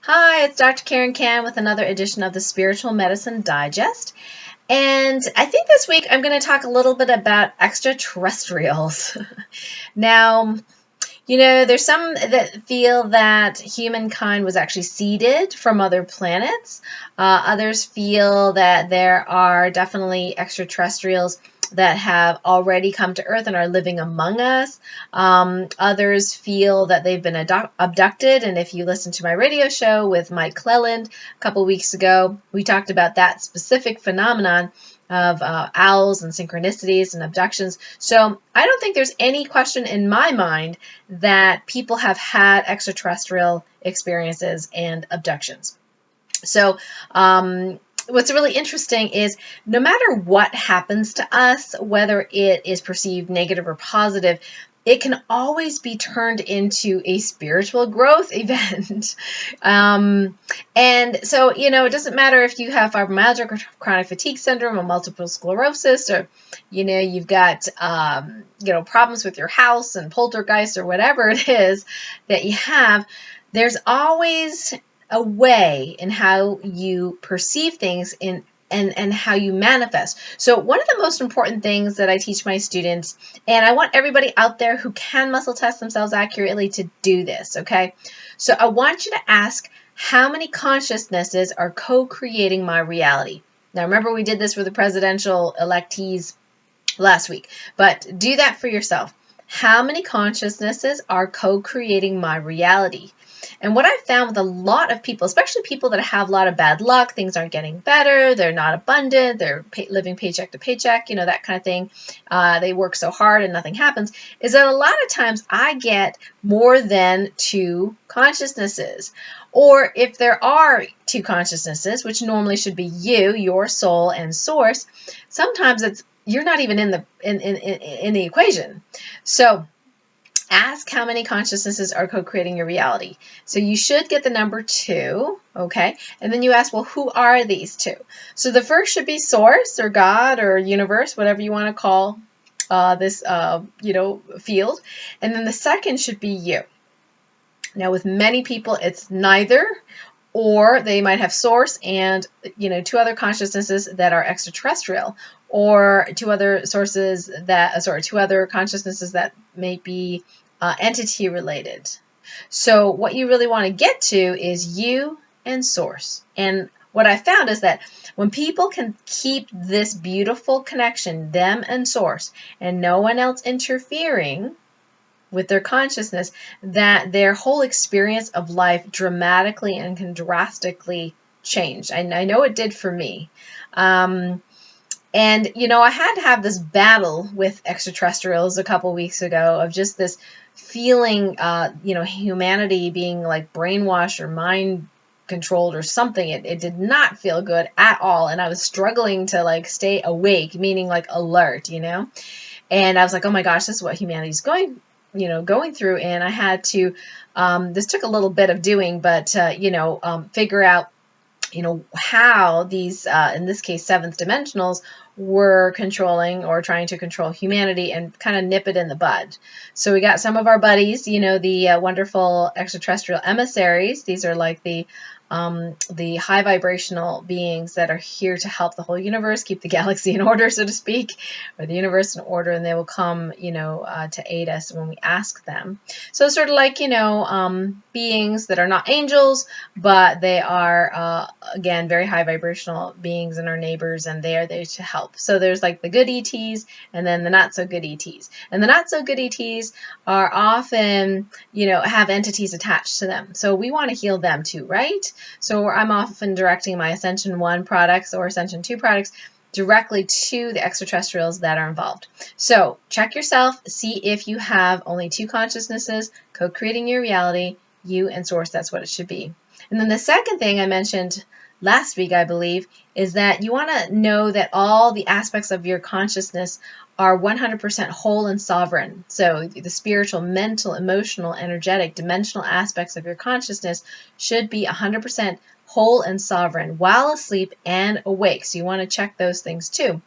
Hi, it's Dr. Karen Can with another edition of the Spiritual Medicine Digest. And I think this week I'm going to talk a little bit about extraterrestrials. Now, there's some that feel that humankind was actually seeded from other planets. Others feel that there are definitely extraterrestrials that have already come to Earth and are living among us. Others feel that they've been abducted. And if you listen to my radio show with Mike Cleland a couple weeks ago, we talked about that specific phenomenon of owls and synchronicities and abductions. So I don't think there's any question in my mind that people have had extraterrestrial experiences and abductions. So what's really interesting is no matter what happens to us, whether it is perceived negative or positive, it can always be turned into a spiritual growth event. And so, it doesn't matter if you have fibromyalgia or chronic fatigue syndrome or multiple sclerosis, or, you've got, problems with your house and poltergeist or whatever it is that you have. There's always a way in how you perceive things and how you manifest. So one of the most important things that I teach my students, and I want everybody out there who can muscle test themselves accurately to do this, okay? So I want you to ask, how many consciousnesses are co-creating my reality? Now remember, we did this with the presidential electees last week, but do that for yourself. How many consciousnesses are co-creating my reality? And what I've found with a lot of people, especially people that have a lot of bad luck, things aren't getting better, they're not abundant, they're living paycheck to paycheck, that kind of thing. They work so hard and nothing happens, is that a lot of times I get more than two consciousnesses. Or if there are two consciousnesses, which normally should be you, your soul, and source, sometimes you're not even in the equation. So ask how many consciousnesses are co-creating your reality. So you should get the number 2, okay? And then you ask, well, who are these two? So the first should be source or God or universe, whatever you want to call this, field. And then the second should be you. Now, with many people, it's neither, or they might have source and, two other consciousnesses that are extraterrestrial, or two other consciousnesses that may be entity related. So what you really want to get to is you and source. And what I found is that when people can keep this beautiful connection, them and source, and no one else interfering with their consciousness, that their whole experience of life dramatically and can drastically change. I know it did for me. And, I had to have this battle with extraterrestrials a couple weeks ago of just this feeling, humanity being like brainwashed or mind controlled or something. It did not feel good at all. And I was struggling to stay awake, meaning alert, And I was like, oh my gosh, this is what humanity's going through. And I had to, this took a little bit of doing, but, figure out, how these, in this case, seventh dimensionals were controlling or trying to control humanity and kind of nip it in the bud. So we got some of our buddies, the wonderful extraterrestrial emissaries. These are like the high vibrational beings that are here to help the whole universe, keep the galaxy in order, so to speak, or the universe in order, and they will come, to aid us when we ask them. So sort of like, beings that are not angels, but they are, again, very high vibrational beings and our neighbors, and they are there to help. So there's like the good ETs and then the not so good ETs. And the not so good ETs are often, have entities attached to them. So we want to heal them too, right? So I'm often directing my Ascension 1 products or Ascension 2 products directly to the extraterrestrials that are involved. So check yourself, see if you have only two consciousnesses co-creating your reality, you and source, that's what it should be. And then the second thing I mentioned last week, I believe, is that you want to know that all the aspects of your consciousness are 100% whole and sovereign. So the spiritual, mental, emotional, energetic, dimensional aspects of your consciousness should be 100% whole and sovereign while asleep and awake. So you want to check those things too.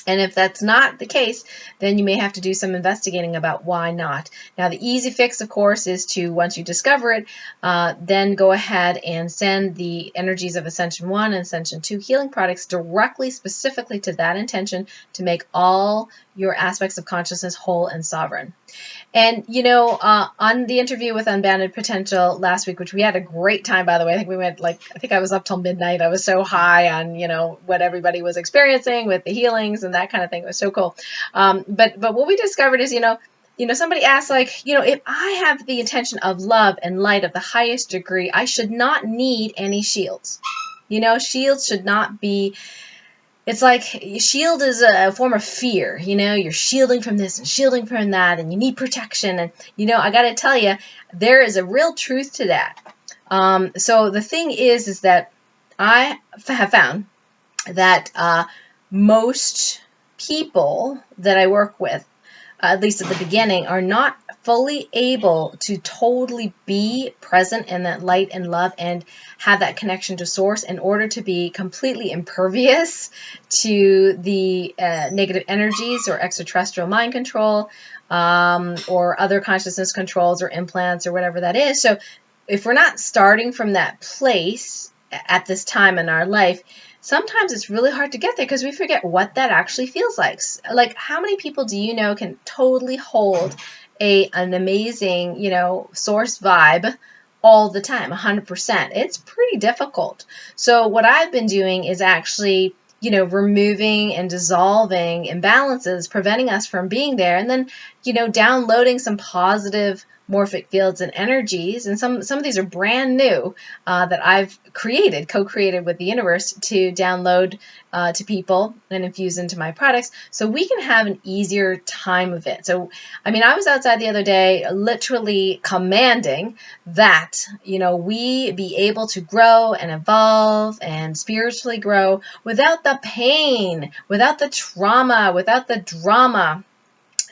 And if that's not the case, then you may have to do some investigating about why not. Now, the easy fix, of course, is to, once you discover it, then go ahead and send the energies of Ascension 1 and Ascension 2 healing products directly, specifically to that intention to make all your aspects of consciousness whole and sovereign. And, on the interview with Unbounded Potential last week, which we had a great time, by the way, I think we went I think I was up till midnight. I was so high on, what everybody was experiencing with the healings and that kind of thing. It was so cool. But what we discovered is, somebody asked, if I have the intention of love and light of the highest degree, I should not need any shields. Shields should not be. It's like shield is a form of fear, you're shielding from this and shielding from that, and you need protection. And, I got to tell you, there is a real truth to that. So the thing is that I have found that most people that I work with, at least at the beginning, are not fully able to totally be present in that light and love and have that connection to source in order to be completely impervious to the negative energies or extraterrestrial mind control or other consciousness controls or implants or whatever that is. So if we're not starting from that place at this time in our life, sometimes it's really hard to get there because we forget what that actually feels like. Like, how many people do you know can totally hold an amazing, source vibe all the time, 100%? It's pretty difficult. So what I've been doing is actually, removing and dissolving imbalances, preventing us from being there, and then, downloading some positive morphic fields and energies. And some of these are brand new that I've co-created with the universe to download to people and infuse into my products so we can have an easier time of it. So, I was outside the other day literally commanding that, we be able to grow and evolve and spiritually grow without the pain, without the trauma, without the drama,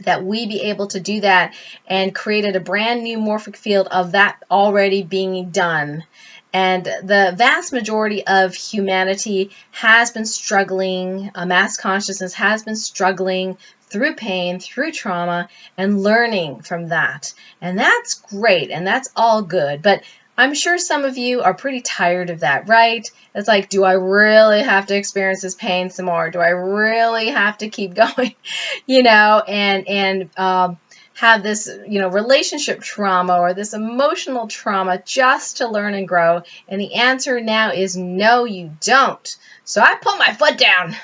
that we be able to do that, and created a brand new morphic field of that already being done. And the vast majority of humanity has been struggling, mass consciousness has been struggling through pain, through trauma, and learning from that. And that's great, and that's all good. But I'm sure some of you are pretty tired of that, right? It's like, do I really have to experience this pain some more? Do I really have to keep going, and have this, relationship trauma or this emotional trauma just to learn and grow? And the answer now is no, you don't. So I put my foot down.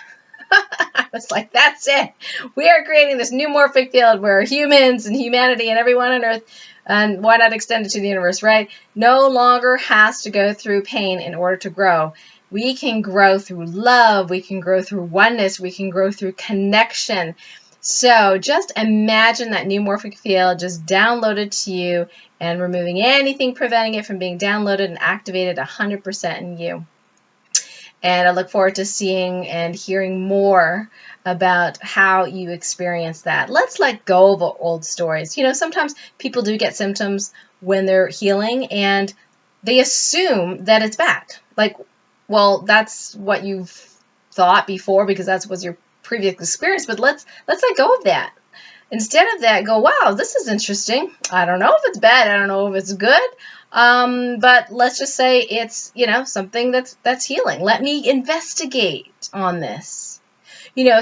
I was like, that's it. We are creating this new morphic field where humans and humanity and everyone on Earth, and why not extend it to the universe, right? No longer has to go through pain in order to grow. We can grow through love. We can grow through oneness. We can grow through connection. So just imagine that new morphic field just downloaded to you and removing anything preventing it from being downloaded and activated 100% in you. And I look forward to seeing and hearing more about how you experience that. Let's let go of old stories. Sometimes people do get symptoms when they're healing and they assume that it's bad. Like, well, that's what you've thought before because that was your previous experience, but let's let go of that. Instead of that, go, wow, this is interesting. I don't know if it's bad. I don't know if it's good. But let's just say it's, something that's healing. Let me investigate on this.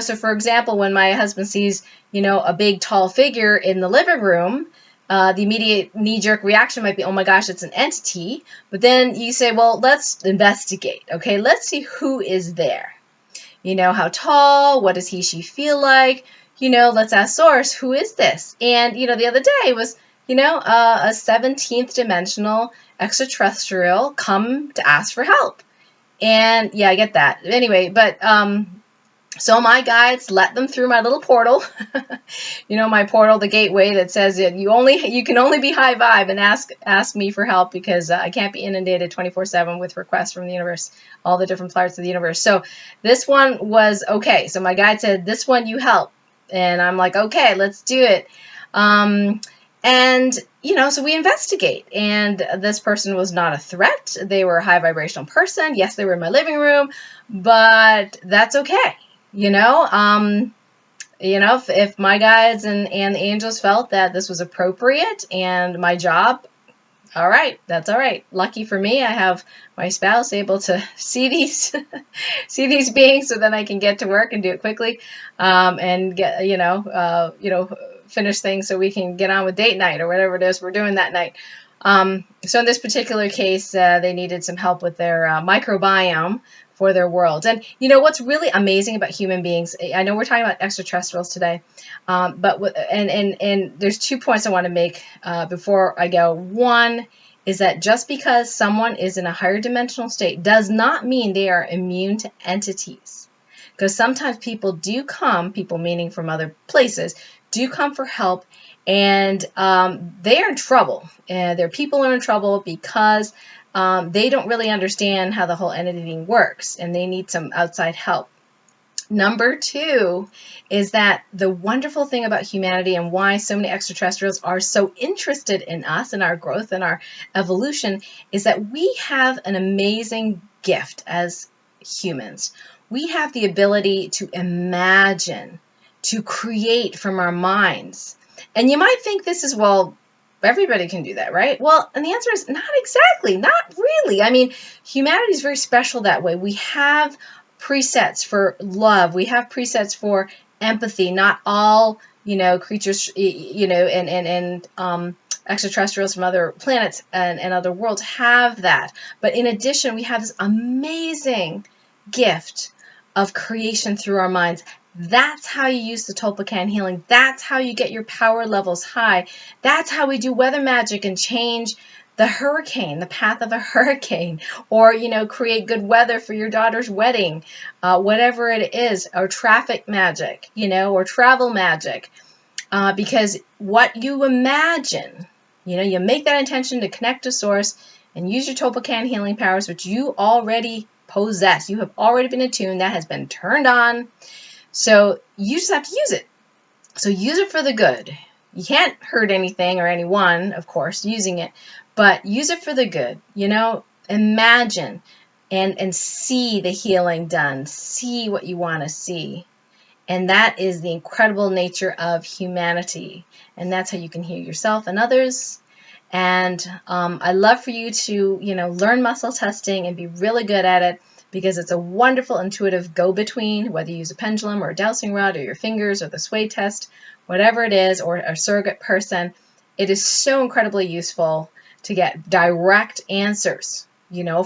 So for example, when my husband sees, a big tall figure in the living room, the immediate knee-jerk reaction might be, oh my gosh, it's an entity. But then you say, well, let's investigate. Okay, let's see who is there. How tall? What does she feel like? Let's ask source, who is this? And, the other day was, a 17th dimensional extraterrestrial come to ask for help. And yeah, I get that. Anyway, but so my guides let them through my little portal, my portal, the gateway that says that you can only be high vibe and ask me for help because I can't be inundated 24/7 with requests from the universe, all the different parts of the universe. So this one was okay. So my guide said, this one you help. And I'm like, okay, let's do it. And, so we investigate. And this person was not a threat. They were a high vibrational person. Yes, they were in my living room, but that's okay. if my guides and the angels felt that this was appropriate and my job, all right, that's all right. Lucky for me, I have my spouse able to see these see these beings, so then I can get to work and do it quickly, and get finish things so we can get on with date night or whatever it is we're doing that night. So in this particular case, they needed some help with their microbiome for their world. And what's really amazing about human beings, I know we're talking about extraterrestrials today, and there's 2 points I want to make before I go. One is that just because someone is in a higher dimensional state does not mean they are immune to entities. Because sometimes people meaning from other places, do come for help, and they are in trouble. Their people are in trouble because they don't really understand how the whole entity thing works, and they need some outside help. Number 2 is that the wonderful thing about humanity and why so many extraterrestrials are so interested in us and our growth and our evolution is that we have an amazing gift as humans. We have the ability to imagine, to create from our minds. And you might think this is, well, everybody can do that, right? Well, and the answer is not exactly, not really. I mean, humanity is very special that way. We have presets for love. We have presets for empathy. Not all, creatures, and extraterrestrials from other planets and other worlds have that. But in addition, we have this amazing gift of creation through our minds. That's how you use the Tolpacan healing. That's how you get your power levels high. That's how we do weather magic and change the hurricane, the path of a hurricane, or, create good weather for your daughter's wedding, whatever it is, or traffic magic, or travel magic. Because what you imagine, you make that intention to connect to source and use your Tolpacan healing powers, which you already possess. You have already been attuned. That has been turned on. So you just have to use it. So use it for the good. You can't hurt anything or anyone, of course, using it, but use it for the good. Imagine and see the healing done. See what you want to see. And that is the incredible nature of humanity. And that's how you can heal yourself and others. And I love for you to, learn muscle testing and be really good at it, because it's a wonderful intuitive go-between, whether you use a pendulum or a dowsing rod or your fingers or the sway test, whatever it is, or a surrogate person. It is so incredibly useful to get direct answers,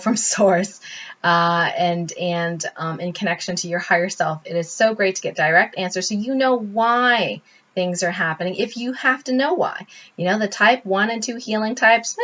from source, and in connection to your higher self. It is so great to get direct answers so you know why things are happening, if you have to know why. The type 1 and 2 healing types,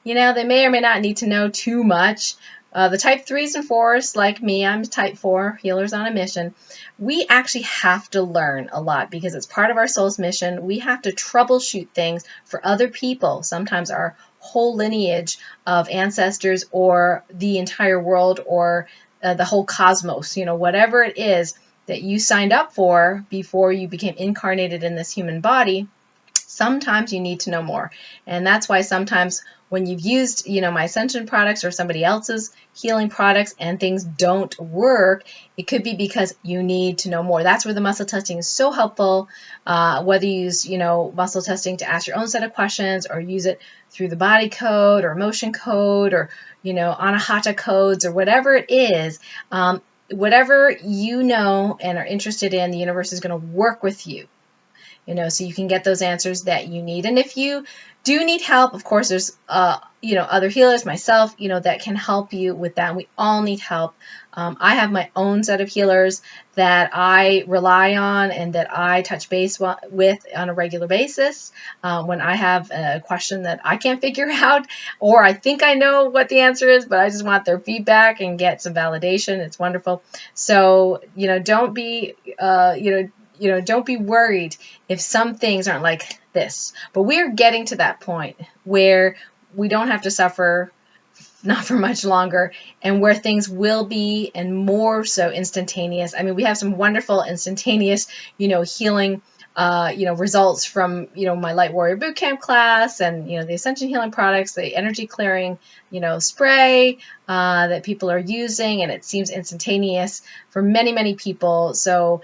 they may or may not need to know too much. The type 3s and 4s, like me, I'm type 4, healers on a mission. We actually have to learn a lot because it's part of our soul's mission. We have to troubleshoot things for other people, sometimes our whole lineage of ancestors or the entire world or the whole cosmos, whatever it is that you signed up for before you became incarnated in this human body. Sometimes you need to know more. And that's why sometimes when you've used, my ascension products or somebody else's healing products and things don't work, it could be because you need to know more. That's where the muscle testing is so helpful. Whether you use, muscle testing to ask your own set of questions or use it through the body code or emotion code or, anahata codes or whatever it is, whatever you know and are interested in, the universe is going to work with you. So you can get those answers that you need. And if you do need help, of course, there's, other healers, myself, that can help you with that. We all need help. I have my own set of healers that I rely on and that I touch base with on a regular basis when I have a question that I can't figure out, or I think I know what the answer is, but I just want their feedback and get some validation. It's wonderful. So, don't be, don't be worried if some things aren't like this. But we're getting to that point where we don't have to suffer, not for much longer, and where things will be and more so instantaneous. I mean, we have some wonderful instantaneous, healing, results from, my Light Warrior Bootcamp class and, the Ascension Healing products, the energy clearing, spray that people are using, and it seems instantaneous for many, many people. So,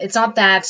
It's not that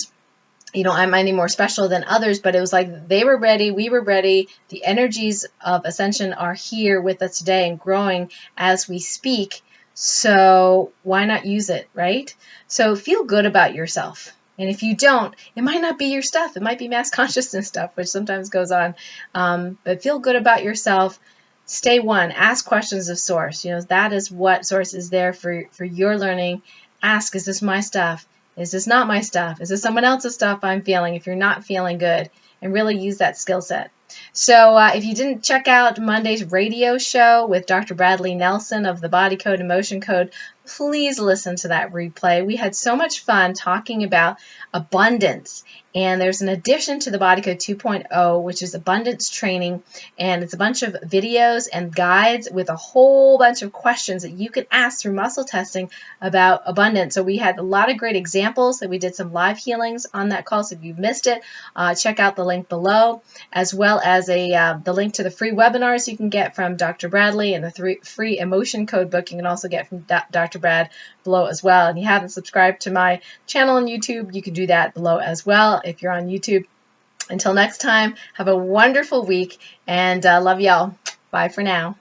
I'm any more special than others, but it was like they were ready, we were ready. The energies of ascension are here with us today and growing as we speak. So why not use it, right? So feel good about yourself. And if you don't, it might not be your stuff. It might be mass consciousness stuff, which sometimes goes on. But feel good about yourself. Stay one. Ask questions of Source. That is what Source is there for your learning. Ask, is this my stuff? Is this not my stuff? Is this someone else's stuff I'm feeling if you're not feeling good? And really use that skill set. So if you didn't check out Monday's radio show with Dr. Bradley Nelson of the Body Code, Emotion Code, please listen to that replay. We had so much fun talking about abundance. And there's an addition to the Body Code 2.0, which is abundance training. And it's a bunch of videos and guides with a whole bunch of questions that you can ask through muscle testing about abundance. So we had a lot of great examples, and we did some live healings on that call. So if you missed it, check out the link below, as well as the link to the free webinars you can get from Dr. Bradley and the free emotion code book you can also get from Dr. Brad below as well. And if you haven't subscribed to my channel on YouTube, you can do that below as well if you're on YouTube. Until next time, have a wonderful week, and love y'all. Bye for now.